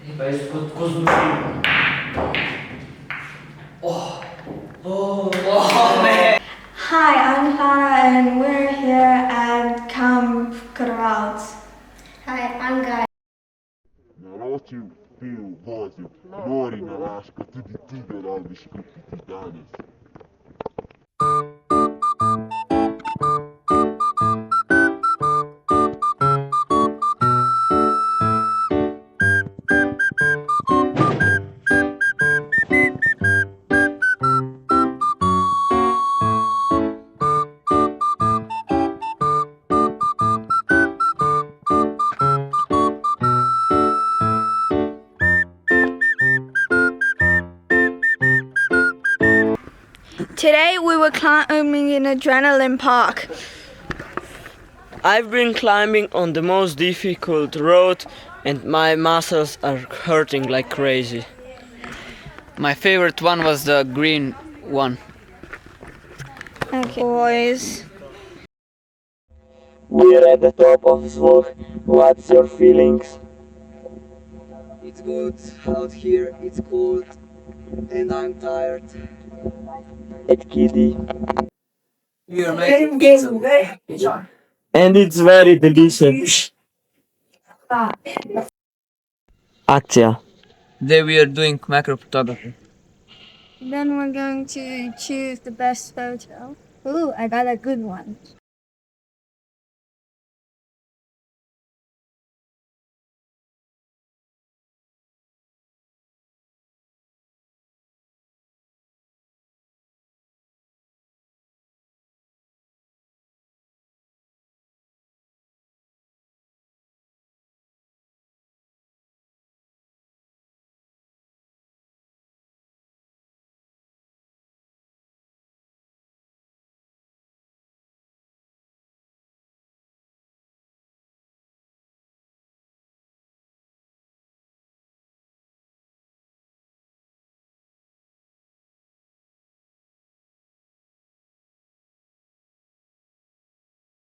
Hi, I'm Clara and we're here at Camp Krvavec. Hi, I'm Guy. Naročim pivu, vozim, mori na Raško, tudi ti ga rabiš kupiti danes. Today we were climbing in Adrenaline Park. I've been climbing on the most difficult road and my muscles are hurting like crazy. My favorite one was the green one. Okay, boys. We're at the top of Zvuk. What's your feelings? It's good out here, it's cold, and I'm tired. At Kitty. We are making pizza. And it's very delicious. Akcja. Today we are doing macro photography. Then we're going to choose the best photo. Ooh, I got a good one.